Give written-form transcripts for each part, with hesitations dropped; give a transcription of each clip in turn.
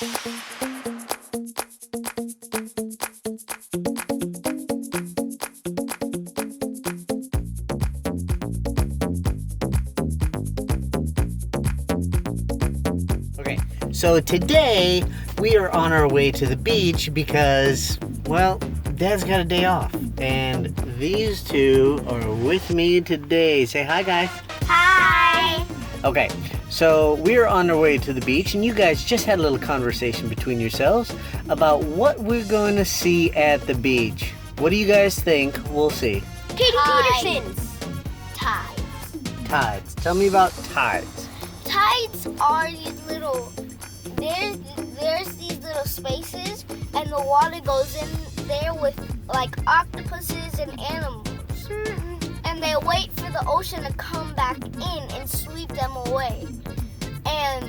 Okay, so today we are on our way to the beach because, well, Dad's got a day off. And these two are with me today. Say hi, guys. Hi! Okay, so we're on our way to the beach, and you guys just had a little conversation between yourselves about what we're going to see at the beach. What do you guys think we'll see? Katie Peterson's. Tides. Tides. Tell me about tides. Tides are these little, there's these little spaces, and the water goes in there with like octopuses and animals. And they wait for the ocean to come back in and sweep them away and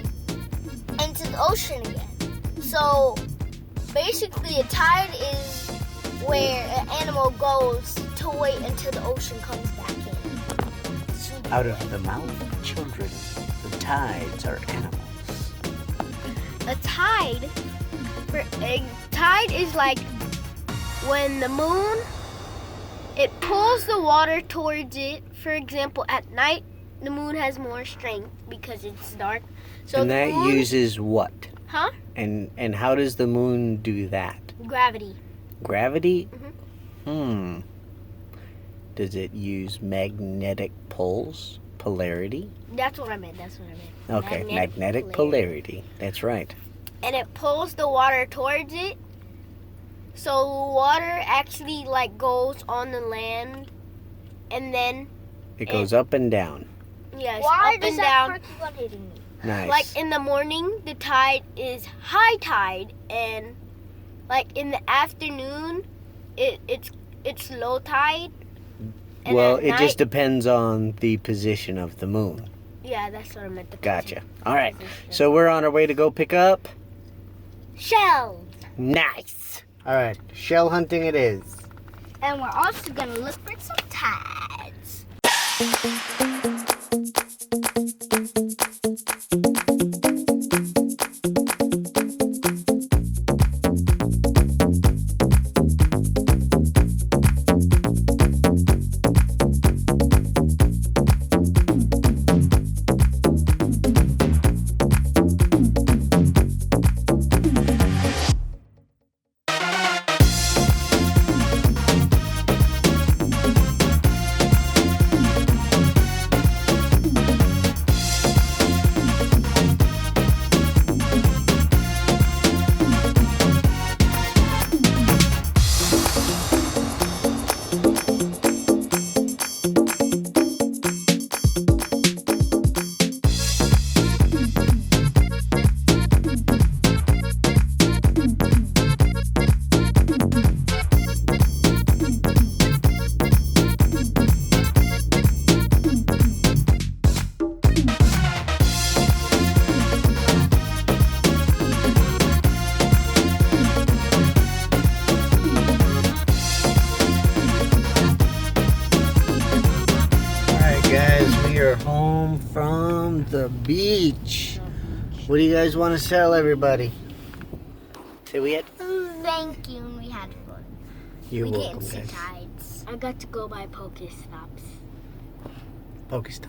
into the ocean again. So basically a tide is where an animal goes to wait until the ocean comes back in. Out of the mouth of children, the tides are animals. A tide is like when the moon, it pulls the water towards it. For example, at night, the moon has more strength because it's dark. So and that moon, uses what? Huh? And how does the moon do that? Gravity. Gravity? Mm-hmm. Does it use magnetic poles? Polarity? That's what I meant. Okay, magnetic polarity. That's right. And it pulls the water towards it. So water actually like goes on the land, and then it goes up and down. Yes, Why up does and that down. keep on hitting me? Nice. Like in the morning, the tide is high tide, and like in the afternoon, it's low tide. And well, at it night, just depends on the position of the moon. Yeah, that's what I meant. Gotcha. All right. So we're on our way to go pick up shells. Nice. All right. Shell hunting it is. And we're also gonna look for some tides. We're home from the beach. What do you guys want to tell everybody? Say we had fun. Thank you, and we had fun. You're we welcome, didn't see guys. tides. I got to go by Pokestops. Pokestops.